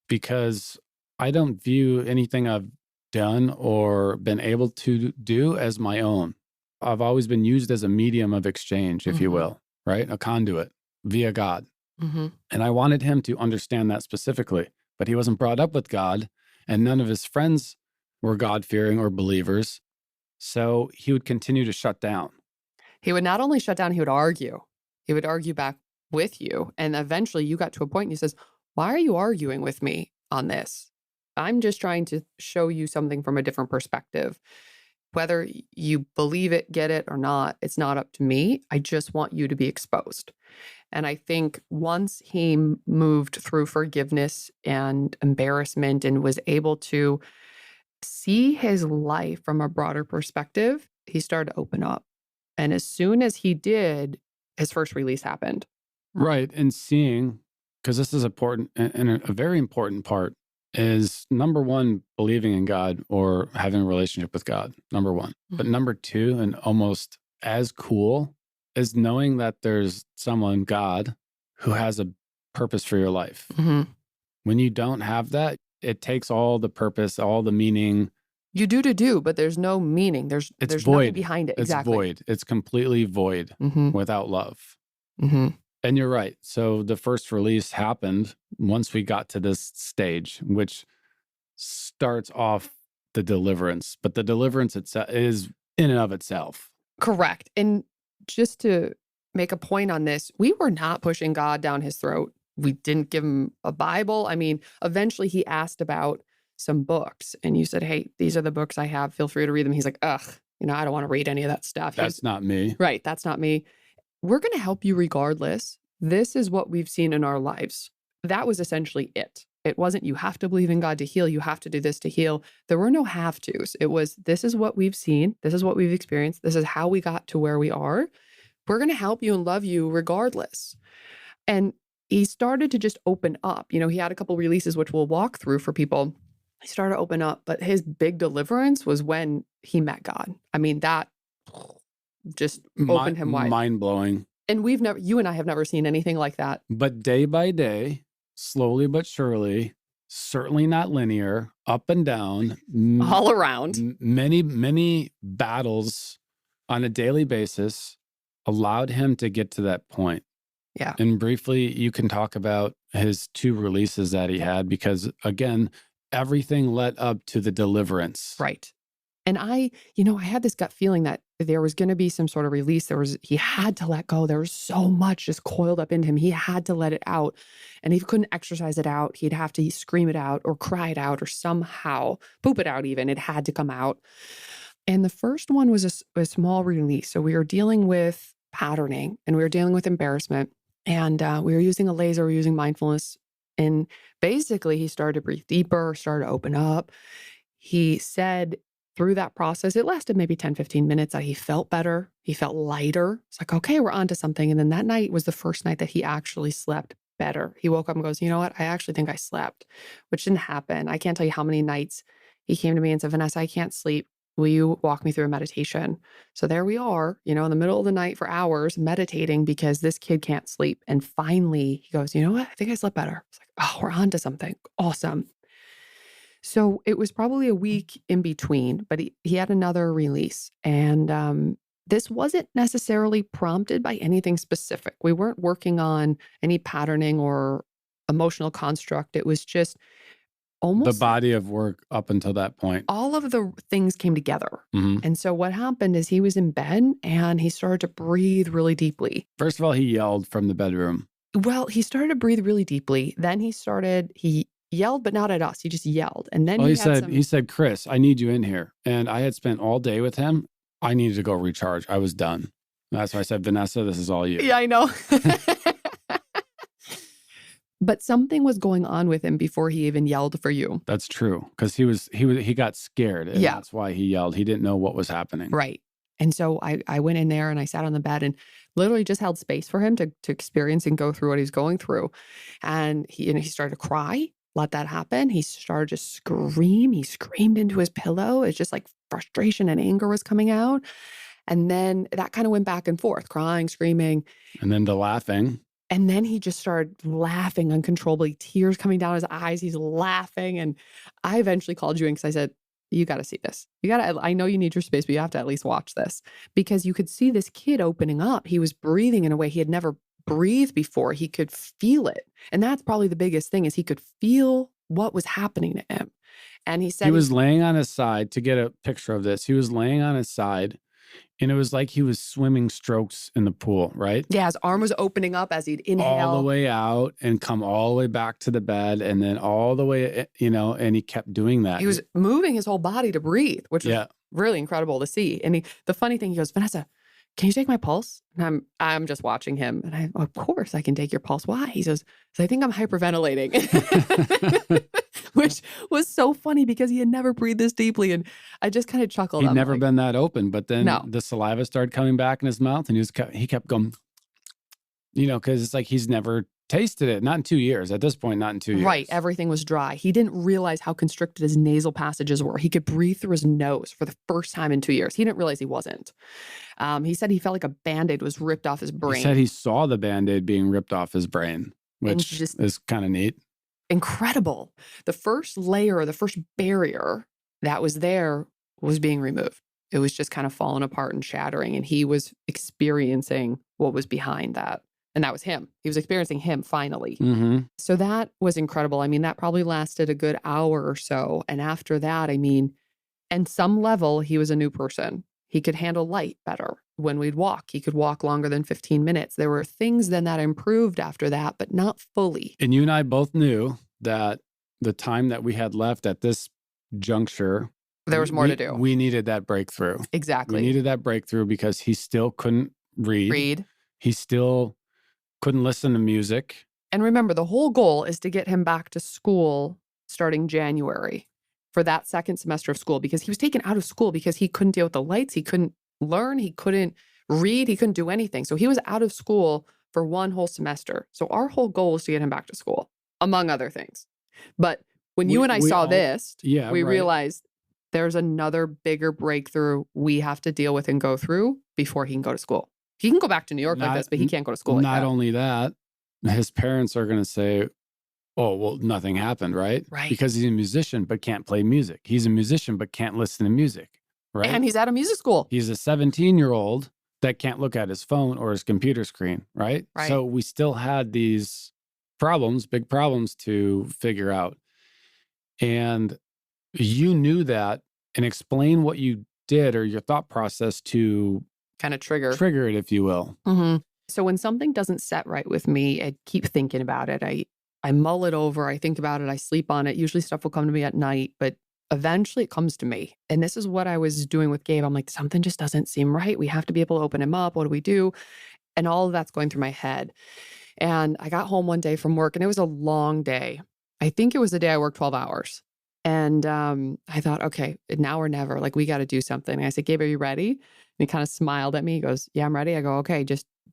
S1: because I don't view anything I've done or been able to do as my own. I've always been used as a medium of exchange, if you will, right? A conduit via God. And I wanted him to understand that specifically, but he wasn't brought up with God, and none of his friends were God-fearing or believers. So he would continue to shut down.
S2: He would not only shut down, he would argue. He would argue back with you. And eventually you got to a point and he says, why are you arguing with me on this? I'm just trying to show you something from a different perspective. Whether you believe it, get it or not, it's not up to me. I just want you to be exposed. And I think once he moved through forgiveness and embarrassment and was able to see his life from a broader perspective, he started to open up. And as soon as he did, his first release happened.
S1: Right. And seeing, because this is important and a very important part, is number one, believing in God or having a relationship with God, number one. But number two, and almost as cool, is knowing that there's someone, God, who has a purpose for your life. When you don't have that, it takes all the purpose, all the meaning.
S2: You do, but there's no meaning. There's
S1: void.
S2: Nothing behind it.
S1: It's void. It's completely void without love. And you're right. So the first release happened once we got to this stage, which starts off the deliverance. But the deliverance itself is in and of itself.
S2: Correct. And just to make a point on this, we were not pushing God down his throat. We didn't give him a Bible. I mean, eventually he asked about some books and you said, hey, these are the books I have. Feel free to read them. He's like, ugh, I don't want to read any of that stuff.
S1: That's not me.
S2: Right. That's not me. We're going to help you regardless. This is what we've seen in our lives. That was essentially it. It wasn't you have to believe in God to heal. You have to do this to heal. There were no have tos. It was, this is what we've seen. This is what we've experienced. This is how we got to where we are. We're going to help you and love you regardless. And he started to just open up. He had a couple releases, which we'll walk through for people. He started to open up, but his big deliverance was when he met God. I mean, that just opened him wide.
S1: Mind-blowing.
S2: And you and I have never seen anything like that.
S1: But day by day, slowly but surely, certainly not linear, up and down.
S2: All around.
S1: Many, many battles on a daily basis allowed him to get to that point.
S2: Yeah.
S1: And briefly, you can talk about his 2 releases that he had, because again, everything led up to the deliverance.
S2: Right. And I had this gut feeling that there was going to be some sort of release. He had to let go. There was so much just coiled up in him. He had to let it out. And if he couldn't exercise it out, he'd have to scream it out or cry it out or somehow poop it out even. It had to come out. And the first one was a small release. So we were dealing with patterning and we were dealing with embarrassment. And we were using a laser, we were using mindfulness. And basically he started to breathe deeper, started to open up. He said through that process, it lasted maybe 10, 15 minutes, that he felt better. He felt lighter. It's like, okay, we're on to something. And then that night was the first night that he actually slept better. He woke up and goes, you know what? I actually think I slept, which didn't happen. I can't tell you how many nights he came to me and said, Vanessa, I can't sleep. Will you walk me through a meditation? So there we are, in the middle of the night for hours meditating because this kid can't sleep. And finally he goes, you know what? I think I slept better. It's like, oh, we're on to something. Awesome. So it was probably a week in between, but he had another release. And this wasn't necessarily prompted by anything specific. We weren't working on any patterning or emotional construct. It was just almost
S1: the body of work up until that point.
S2: All of the things came together. And so what happened is he was in bed and he started to breathe really deeply.
S1: First of all, he yelled from the bedroom.
S2: Well, he started to breathe really deeply. Then he yelled, but not at us. He just yelled. And then
S1: Well,
S2: he
S1: he
S2: had
S1: said,
S2: some,
S1: he said, Chris, I need you in here. And I had spent all day with him. I needed to go recharge. I was done. That's why I said, Vanessa, this is all you.
S2: yeah, I know. But something was going on with him before he even yelled for you.
S1: That's true. Because he got scared. And
S2: Yeah.
S1: that's why he yelled. He didn't know what was happening.
S2: Right. And so I went in there and I sat on the bed and literally just held space for him to experience and go through what he's going through. And he started to cry, let that happen. He started to scream. He screamed into his pillow. It's just like frustration and anger was coming out. And then that kind of went back and forth, crying, screaming.
S1: And then the laughing.
S2: And then he just started laughing uncontrollably, tears coming down his eyes. He's laughing. And I eventually called you in because I said, you got to see this. I know you need your space, but you have to at least watch this, because you could see this kid opening up. He was breathing in a way he had never breathed before. He could feel it. And that's probably the biggest thing, is he could feel what was happening to him. And he said
S1: he was laying on his side. To get a picture of this, he was laying on his side. And it was like he was swimming strokes in the pool, right?
S2: Yeah, his arm was opening up as he'd inhale.
S1: All the way out and come all the way back to the bed, and then all the way, and he kept doing that.
S2: He was moving his whole body to breathe, which was really incredible to see. And the funny thing, he goes, Vanessa, can you take my pulse? And I'm just watching him. And of course I can take your pulse. Why? He says, I think I'm hyperventilating. Which was so funny because he had never breathed this deeply. And I just kind of chuckled.
S1: He'd never been that open, but then
S2: No.
S1: the saliva started coming back in his mouth, and he kept going, because it's like he's never tasted it. Not in 2 years. At this point, not in 2 years.
S2: Right. Everything was dry. He didn't realize how constricted his nasal passages were. He could breathe through his nose for the first time in 2 years. He didn't realize he wasn't. He said he felt like a Band-Aid was ripped off his brain.
S1: He said he saw the Band-Aid being ripped off his brain, which is kind of neat.
S2: Incredible. The first layer, or the first barrier that was there, was being removed. It was just kind of falling apart and shattering. And he was experiencing what was behind that. And that was him. He was experiencing him finally.
S1: Mm-hmm.
S2: So that was incredible. I mean, that probably lasted a good hour or so. And after that, I mean, at some level, he was a new person. He could handle light better. When we'd walk, he could walk longer than 15 minutes. There were things then that improved after that, but not fully.
S1: And you and I both knew that the time that we had left at this juncture,
S2: there was more to do.
S1: We needed that breakthrough.
S2: Exactly.
S1: We needed that breakthrough because he still couldn't read. He still couldn't listen to music.
S2: And remember, the whole goal is to get him back to school starting January for that second semester of school, because he was taken out of school because he couldn't deal with the lights. He couldn't learn. He couldn't read. He couldn't do anything. So he was out of school for one whole semester. So our whole goal is to get him back to school, among other things. But when you and I saw this, we realized there's another bigger breakthrough we have to deal with and go through before he can go to school. He can go back to New York like this, but he can't go to school like that.
S1: Not only that, his parents are going to say, oh, well, nothing happened, right?
S2: Right.
S1: Because he's a musician but can't play music. He's a musician but can't listen to music, right?
S2: And he's at a music school.
S1: He's a 17-year-old that can't look at his phone or his computer screen, right?
S2: Right.
S1: So we still had these problems, big problems to figure out. And you knew that, and explain what you did or your thought process to
S2: kind of trigger
S1: it, if you will.
S2: Mm-hmm. So when something doesn't set right with me, I keep thinking about it. I mull it over. I think about it. I sleep on it. Usually stuff will come to me at night, but eventually it comes to me. And this is what I was doing with Gabe. I'm like, something just doesn't seem right. We have to be able to open him up. What do we do? And all of that's going through my head. And I got home one day from work, and it was a long day. I think it was the day I worked 12 hours. And I thought, okay, now or never, like, we got to do something. And I said, Gabe, are you ready? And he kind of smiled at me. He goes, yeah, I'm ready. I go, okay,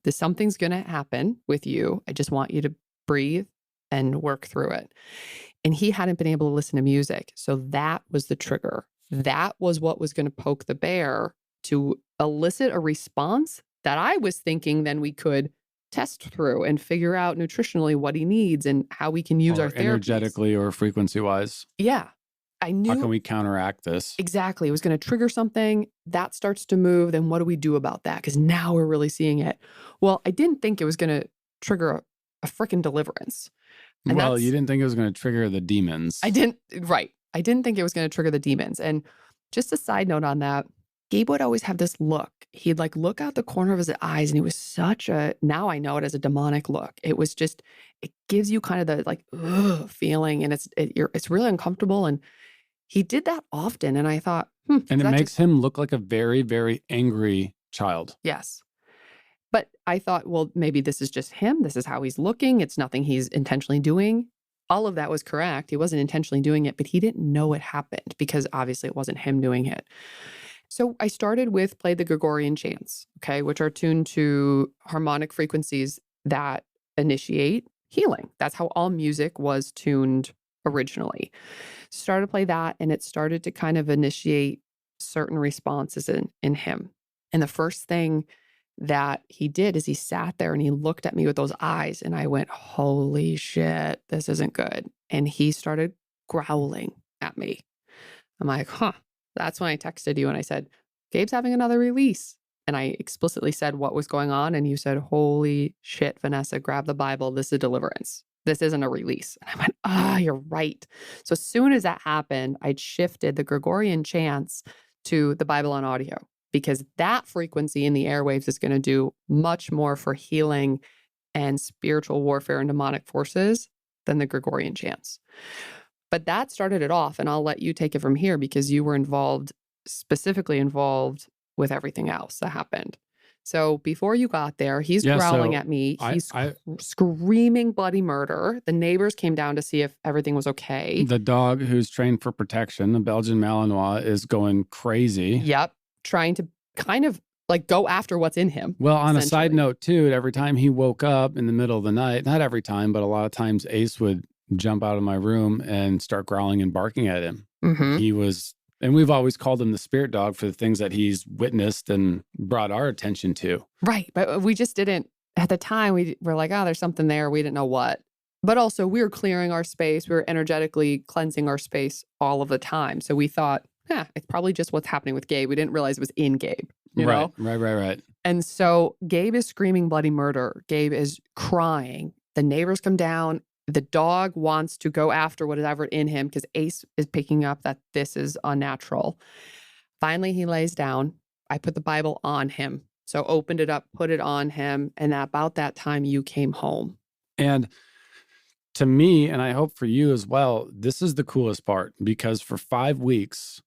S2: something's going to happen with you. I just want you to breathe and work through it. And he hadn't been able to listen to music. So that was the trigger. That was what was going to poke the bear to elicit a response that I was thinking then we could test through and figure out nutritionally what he needs and how we can use our therapies.
S1: Energetically or frequency wise.
S2: Yeah. I knew.
S1: How can we counteract this?
S2: Exactly. It was going to trigger something that starts to move. Then what do we do about that? Because now we're really seeing it. Well, I didn't think it was going to trigger a freaking deliverance. And
S1: well, you didn't think it was going to trigger the demons.
S2: Right. I didn't think it was going to trigger the demons. And just a side note on that, Gabe would always have this look he'd like look out the corner of his eyes, and it was such a, now I know it as a demonic look. It was just, it gives you kind of the like ugh feeling, and it's really uncomfortable. And he did that often, and I thought,
S1: And it makes him look like a very, very angry child.
S2: Yes. But I thought, well, maybe this is just him. This is how he's looking. It's nothing he's intentionally doing. All of that was correct. He wasn't intentionally doing it, but he didn't know it happened because obviously it wasn't him doing it. So I started with play the Gregorian chants, okay, which are tuned to harmonic frequencies that initiate healing. That's how all music was tuned originally. Started to play that, and it started to kind of initiate certain responses in him. And the first thing that he did is he sat there and he looked at me with those eyes, and I went, holy shit, this isn't good. And he started growling at me. I'm like, that's when I texted you and I said, Gabe's having another release. And I explicitly said what was going on. And you said, holy shit, Vanessa, grab the Bible. This is deliverance. This isn't a release. And I went, you're right. So as soon as that happened, I'd shifted the Gregorian chants to the Bible on audio, because that frequency in the airwaves is going to do much more for healing and spiritual warfare and demonic forces than the Gregorian chants. But that started it off, and I'll let you take it from here because you were specifically involved with everything else that happened. So before you got there, he's growling at me. He's screaming bloody murder. The neighbors came down to see if everything was okay.
S1: The dog who's trained for protection, the Belgian Malinois, is going crazy.
S2: Yep. Trying to kind of like go after what's in him.
S1: Well, on a side note too, every time he woke up in the middle of the night, not every time, but a lot of times Ace would jump out of my room and start growling and barking at him.
S2: Mm-hmm.
S1: And we've always called him the spirit dog for the things that he's witnessed and brought our attention to.
S2: Right. But we just didn't, at the time, we were like, there's something there. We didn't know what. But also we were clearing our space. We were energetically cleansing our space all of the time. So we thought, it's probably just what's happening with Gabe. We didn't realize it was in Gabe. You know?
S1: Right.
S2: And so Gabe is screaming bloody murder. Gabe is crying. The neighbors come down. The dog wants to go after whatever in him because Ace is picking up that this is unnatural. Finally, he lays down. I put the Bible on him. So opened it up, put it on him. And about that time, you came home.
S1: And to me, and I hope for you as well, this is the coolest part because for 5 weeks,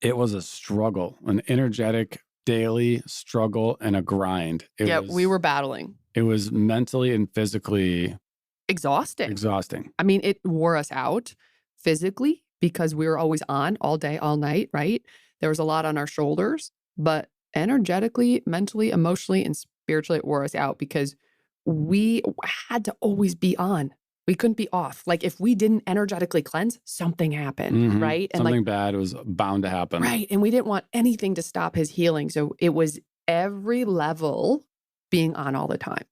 S1: it was a struggle, an energetic daily struggle and a grind.
S2: We were battling.
S1: It was mentally and physically
S2: exhausting. I mean, it wore us out physically because we were always on all day, all night, right? There was a lot on our shoulders, but energetically, mentally, emotionally, and spiritually, it wore us out because we had to always be on. We couldn't be off. Like if we didn't energetically cleanse, something happened, right? And
S1: something bad was bound to happen.
S2: Right. And we didn't want anything to stop his healing. So it was every level being on all the time.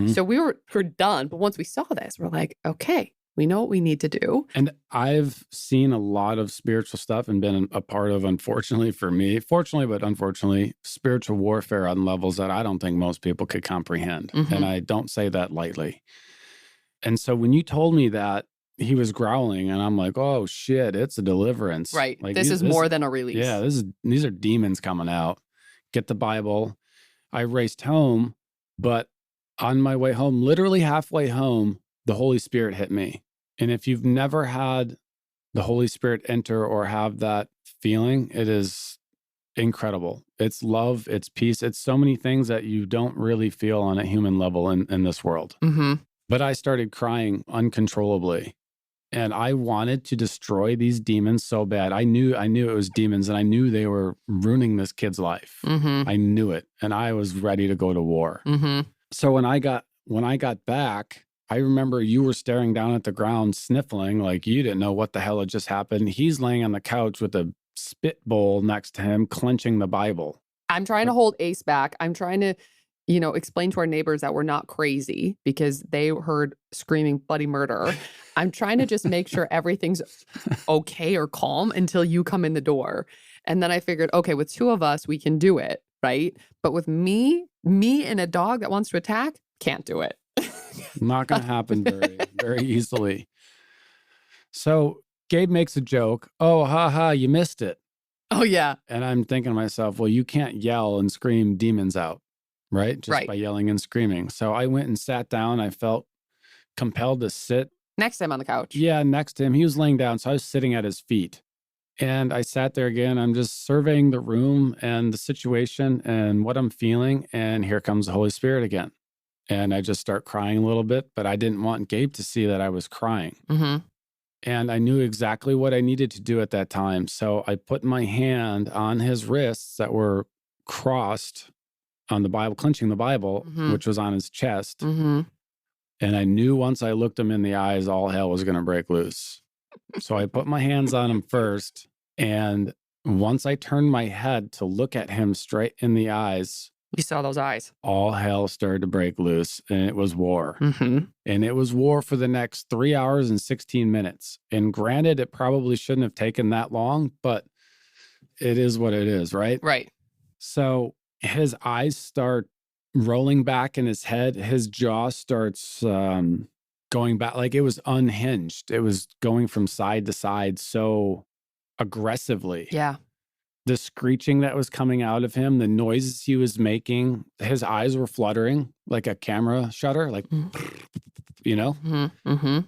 S2: So we're done. But once we saw this, we're like, okay, we know what we need to do.
S1: And I've seen a lot of spiritual stuff and been a part of, unfortunately for me, fortunately, but unfortunately, spiritual warfare on levels that I don't think most people could comprehend. And I don't say that lightly. And so when you told me that he was growling and I'm like, oh shit, it's a deliverance.
S2: Right.
S1: Like,
S2: this is more than a release.
S1: Yeah, these are demons coming out. Get the Bible. I raced home, but on my way home, literally halfway home, the Holy Spirit hit me. And if you've never had the Holy Spirit enter or have that feeling, it is incredible. It's love, it's peace, it's so many things that you don't really feel on a human level in this world. But I started crying uncontrollably. And I wanted to destroy these demons so bad. I knew it was demons, and I knew they were ruining this kid's life. I knew it. And I was ready to go to war. So when I got back, I remember you were staring down at the ground, sniffling like you didn't know what the hell had just happened. He's laying on the couch with a spit bowl next to him, clenching the Bible.
S2: I'm trying to hold Ace back. I'm trying to explain to our neighbors that we're not crazy because they heard screaming bloody murder. I'm trying to just make sure everything's okay or calm until you come in the door. And then I figured, okay, with 2 of us, we can do it, right? But with me and a dog that wants to attack, can't do it.
S1: Not going to happen very, very easily. So Gabe makes a joke. Oh, ha, you missed it.
S2: Oh, yeah.
S1: And I'm thinking to myself, well, you can't yell and scream demons out, right? Just
S2: Right.
S1: by yelling and screaming. So I went and sat down. I felt compelled to sit.
S2: Next time on the couch.
S1: Yeah, next to him. He was laying down. So I was sitting at his feet. And I sat there again. I'm just surveying the room and the situation and what I'm feeling. And here comes the Holy Spirit again. And I just start crying a little bit, but I didn't want Gabe to see that I was crying.
S2: Mm-hmm.
S1: And I knew exactly what I needed to do at that time. So I put my hand on his wrists that were crossed on the Bible, clenching the Bible,
S2: Mhm.
S1: which was on his chest.
S2: Mm-hmm.
S1: And I knew once I looked him in the eyes, all hell was going to break loose. So I put my hands on him first. And once I turned my head to look at him straight in the eyes,
S2: You saw those eyes.
S1: all hell started to break loose, and it was war.
S2: Mm-hmm.
S1: And it was war for the next 3 hours and 16 minutes. And granted, it probably shouldn't have taken that long, but it is what it is, right?
S2: Right.
S1: So his eyes start rolling back in his head. His jaw starts going back, like it was unhinged. It was going from side to side so aggressively.
S2: Yeah.
S1: The screeching that was coming out of him, the noises he was making, his eyes were fluttering like a camera shutter, like, you know?
S2: Mm-hmm. Mm-hmm.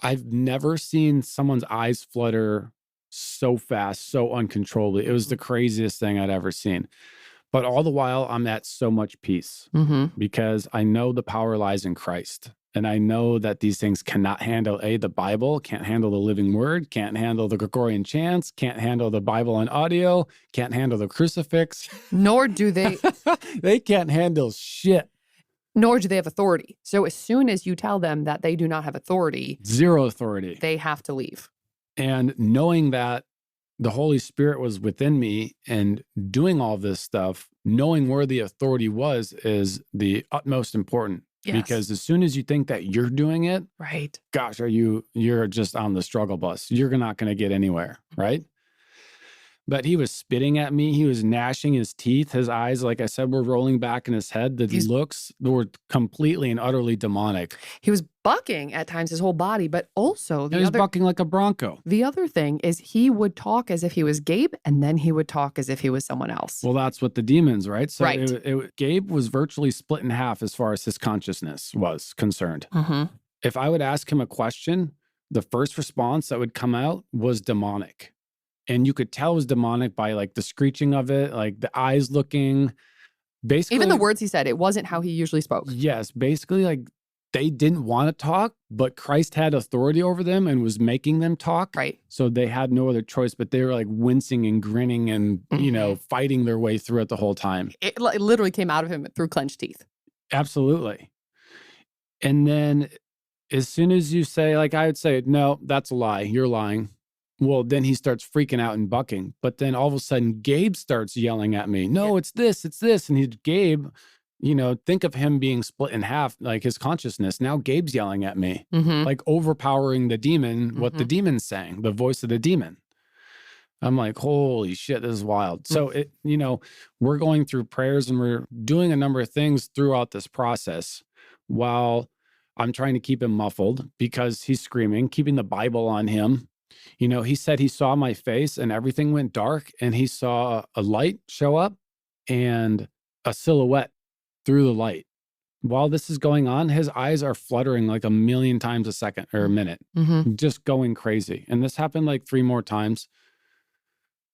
S1: I've never seen someone's eyes flutter so fast, so uncontrollably. It was the craziest thing I'd ever seen. But all the while, I'm at so much peace
S2: Mm-hmm.
S1: because I know the power lies in Christ. And I know that these things cannot handle the Bible, can't handle the living word, can't handle the Gregorian chants, can't handle the Bible on audio, can't handle the crucifix.
S2: Nor do they
S1: They can't handle shit.
S2: nor do they have authority. So as soon as you tell them that they do not have authority,
S1: Zero authority.
S2: they have to leave.
S1: And knowing that the Holy Spirit was within me and doing all this stuff, knowing where the authority was is the utmost important.
S2: Yes.
S1: Because as soon as you think that you're doing it,
S2: Right.
S1: gosh, you're just on the struggle bus. You're not going to get anywhere, right? But he was spitting at me. He was gnashing his teeth. His eyes, like I said, were rolling back in his head. The looks were completely and utterly demonic.
S2: He was bucking at times his whole body, but also
S1: He was bucking like a bronco.
S2: the other thing is he would talk as if he was Gabe, and then he would talk as if he was someone else.
S1: Well, that's what the demons, right? So
S2: Right.
S1: Gabe was virtually split in half as far as his consciousness was concerned.
S2: Mm-hmm.
S1: If I would ask him a question, the first response that would come out was demonic. And you could tell it was demonic by like the screeching of it, like the eyes looking. Basically,
S2: Even the words he said, it wasn't how he usually spoke.
S1: yes, basically like they didn't want to talk, but Christ had authority over them and was making them talk.
S2: Right.
S1: So they had no other choice, but they were like wincing and grinning and, fighting their way through it the whole time.
S2: It literally came out of him through clenched teeth.
S1: Absolutely. And then as soon as you say, like I would say, no, that's a lie. You're lying. Well, then he starts freaking out and bucking. But then all of a sudden, Gabe starts yelling at me. No, it's this, it's this. And Gabe, think of him being split in half, like his consciousness. Now Gabe's yelling at me,
S2: Mm-hmm.
S1: like overpowering the demon, what the demon's saying, the voice of the demon. I'm like, holy shit, this is wild. So, we're going through prayers and we're doing a number of things throughout this process while I'm trying to keep him muffled because he's screaming, keeping the Bible on him. He said he saw my face and everything went dark and he saw a light show up and a silhouette through the light. While this is going on, his eyes are fluttering like 1,000,000 times a second or a minute, just going crazy. And this happened like 3 more times.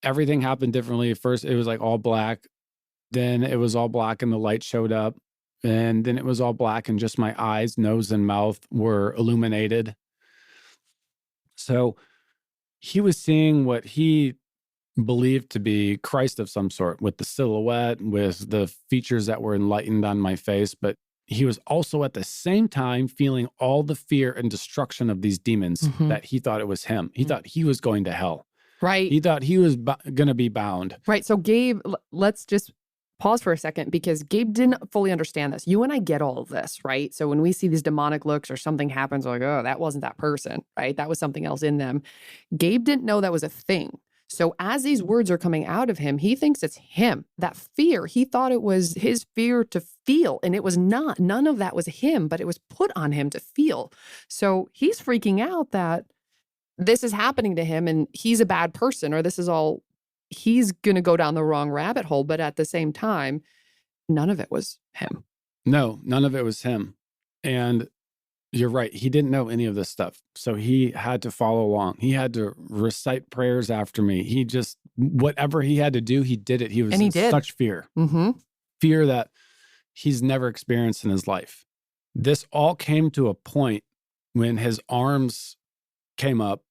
S1: Everything happened differently. First, it was like all black. Then it was all black and the light showed up. And then it was all black and just my eyes, nose, and mouth were illuminated. So he was seeing what he believed to be Christ of some sort with the silhouette, with the features that were enlightened on my face. But he was also at the same time feeling all the fear and destruction of these demons that he thought it was him. He thought he was going to hell.
S2: Right.
S1: He thought he was going to be bound.
S2: Right. So Gabe, let's just pause for a second because Gabe didn't fully understand this. You and I get all of this, right? So when we see these demonic looks or something happens, we're like, oh, that wasn't that person, right? That was something else in them. Gabe didn't know that was a thing. So as these words are coming out of him, he thinks it's him. That fear, he thought it was his fear to feel, and it was not. None of that was him, but it was put on him to feel. So he's freaking out that this is happening to him and he's a bad person or this is all he's going to go down the wrong rabbit hole. But at the same time, none of it was him.
S1: No, none of it was him. And you're right. He didn't know any of this stuff. So he had to follow along. He had to recite prayers after me. He just, whatever he had to do, he did it. He was
S2: And he
S1: in
S2: did.
S1: such fear,
S2: Mm-hmm.
S1: fear that he's never experienced in his life. This all came to a point when his arms came up.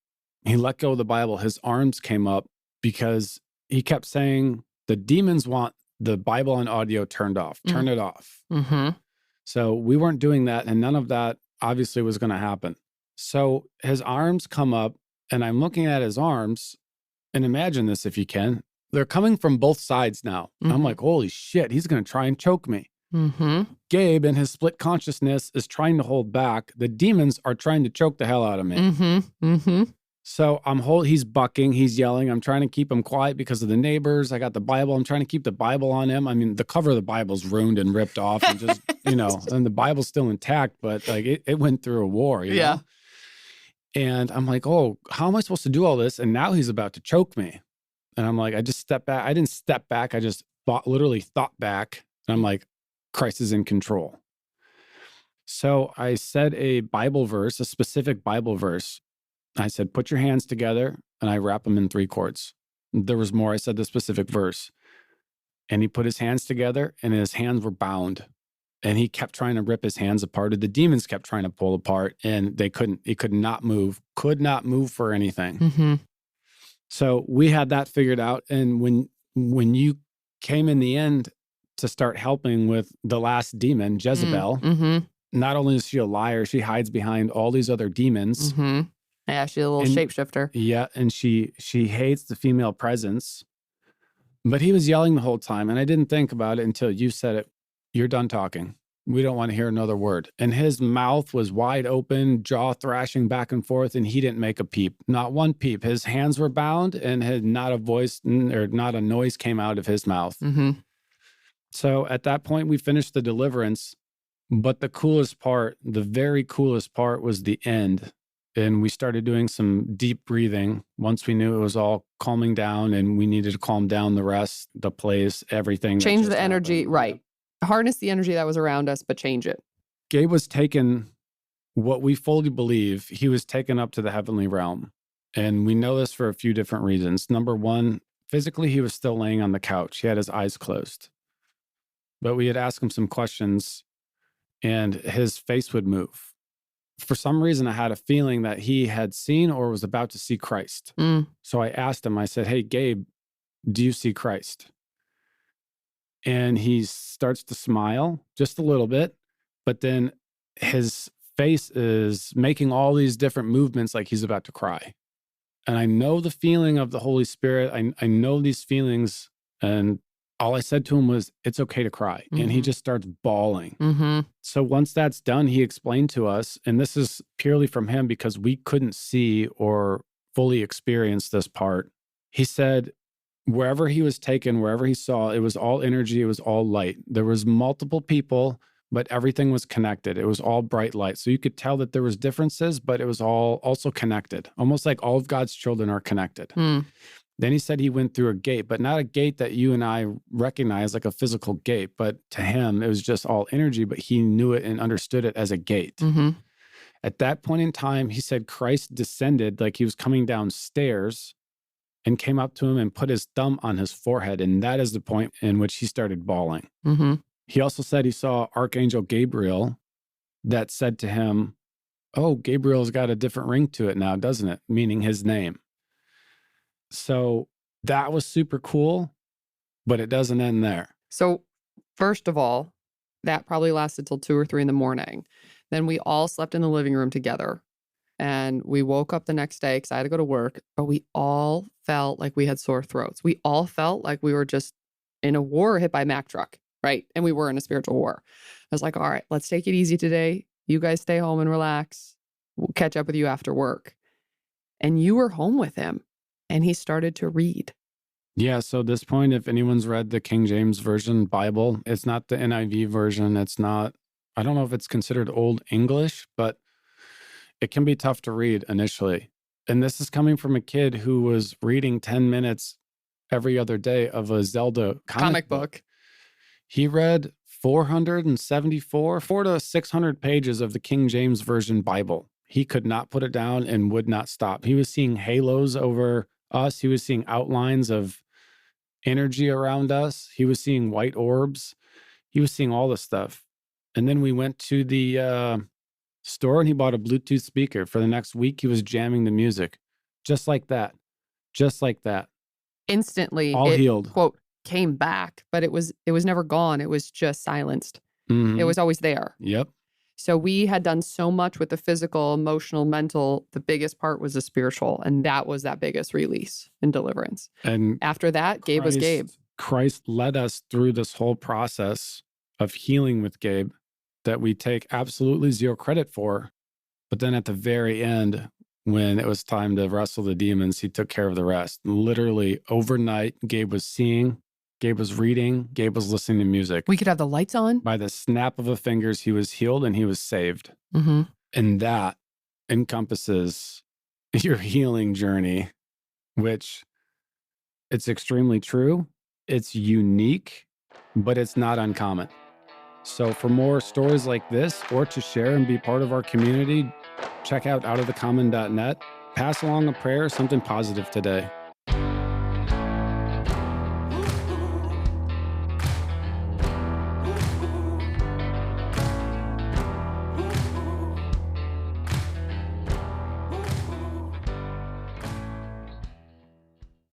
S1: He let go of the Bible. His arms came up because he kept saying, the demons want the Bible and audio turned off. Turn it off.
S2: Mm-hmm.
S1: So we weren't doing that, and none of that obviously was going to happen. So his arms come up, and I'm looking at his arms, and imagine this if you can. They're coming from both sides now.
S2: Mhm.
S1: I'm like, holy shit, he's going to try and choke me.
S2: Mm-hmm.
S1: Gabe, in his split consciousness, is trying to hold back. The demons are trying to choke the hell out of me.
S2: Mm-hmm. Mm-hmm.
S1: So he's bucking, he's yelling. I'm trying to keep him quiet because of the neighbors. I got the Bible. I'm trying to keep the Bible on him. I mean, the cover of the Bible's ruined and ripped off and just, and the Bible's still intact, but like it went through a war, you
S2: Yeah.
S1: know? And I'm like, oh, how am I supposed to do all this? And now he's about to choke me. And I'm like, I just stepped back. I didn't step back. I just literally thought back. And I'm like, Christ is in control. So I said a Bible verse, a specific Bible verse. I said, put your hands together, and I wrap them in 3 cords. There was more. I said the specific verse. And he put his hands together, and his hands were bound. And he kept trying to rip his hands apart. And the demons kept trying to pull apart, and they couldn't. He could not move for anything.
S2: Mm-hmm.
S1: So we had that figured out. And when you came in the end to start helping with the last demon, Jezebel,
S2: Mm-hmm.
S1: not only is she a liar, she hides behind all these other demons.
S2: Mm-hmm. Yeah, she's a little
S1: And-
S2: shapeshifter.
S1: Yeah, and she hates the female presence. But he was yelling the whole time, and I didn't think about it until you said it. You're done talking. We don't want to hear another word. And his mouth was wide open, jaw thrashing back and forth, and he didn't make a peep. Not one peep. His hands were bound, and not a voice or not a noise came out of his mouth.
S2: Mm-hmm.
S1: So at that point, we finished the deliverance. But the coolest part, the very coolest part was the end. And we started doing some deep breathing once we knew it was all calming down and we needed to calm down the rest, the place, everything. that
S2: Change
S1: just
S2: the energy,
S1: happened.
S2: right. Harness the energy that was around us, but change it.
S1: Gabe was taken, what we fully believe, he was taken up to the heavenly realm. And we know this for a few different reasons. Number one, physically, he was still laying on the couch. He had his eyes closed. But we had asked him some questions and his face would move. For some reason, I had a feeling that he had seen or was about to see Christ.
S2: Mm.
S1: So I asked him, I said, hey, Gabe, do you see Christ? And he starts to smile just a little bit, but then his face is making all these different movements like he's about to cry. And I know the feeling of the Holy Spirit. I know these feelings. And all I said to him was, it's okay to cry. And he
S2: Mhm.
S1: just starts bawling.
S2: Mm-hmm.
S1: So once that's done, he explained to us, and this is purely from him because we couldn't see or fully experience this part. He said, wherever he was taken, wherever he saw, it was all energy, it was all light. There was multiple people, but everything was connected. It was all bright light. So you could tell that there was differences, but it was all also connected, almost like all of God's children are connected.
S2: Mm.
S1: Then he said he went through a gate, but not a gate that you and I recognize like a physical gate. But to him, it was just all energy, but he knew it and understood it as a gate.
S2: Mm-hmm.
S1: At that point in time, he said Christ descended like he was coming downstairs and came up to him and put his thumb on his forehead. And that is the point in which he started bawling.
S2: Mm-hmm.
S1: He also said he saw Archangel Gabriel that said to him, oh, Gabriel's got a different ring to it now, doesn't it? Meaning his name. So that was super cool, but it doesn't end there.
S2: So, first of all, that probably lasted till 2 or 3 in the morning. Then we all slept in the living room together. And we woke up the next day because I had to go to work, but we all felt like we had sore throats. We all felt like we were just in a war hit by Mack truck, right? And we were in a spiritual war. I was like, all right, let's take it easy today. You guys stay home and relax. We'll catch up with you after work. And you were home with him and he started to read.
S1: Yeah, so at this point, if anyone's read the King James Version Bible, it's not the NIV version. It's not, I don't know if it's considered Old English, but it can be tough to read initially. And this is coming from a kid who was reading 10 minutes every other day of a Zelda comic book.
S2: book.
S1: He read 474, 400 to 600 pages of the King James Version Bible. He could not put it down and would not stop. He was seeing halos over us. He was seeing outlines of energy around us. He was seeing white orbs. He was seeing all this stuff. And then we went to the store and he bought a Bluetooth speaker. For the next week, he was jamming the music. Just like that. Just like that.
S2: Instantly,
S1: All
S2: it,
S1: healed.
S2: quote, came back, but it was never gone. It was just silenced.
S1: Mhm.
S2: It was always there.
S1: Yep.
S2: So we had done so much with the physical, emotional, mental. The biggest part was the spiritual. And that was that biggest release and deliverance.
S1: And
S2: After that, Gabe was Gabe.
S1: Christ led us through this whole process of healing with Gabe that we take absolutely zero credit for. But then at the very end, when it was time to wrestle the demons, he took care of the rest. Literally overnight, Gabe was seeing, Gabe was reading, Gabe was listening to music.
S2: We could have the lights on.
S1: By the snap of a fingers, he was healed and he was saved.
S2: Mm-hmm.
S1: And that encompasses your healing journey, which it's extremely true. It's unique, but it's not uncommon. So for more stories like this, or to share and be part of our community, check out outofthecommon.net. Pass along a prayer, something positive today.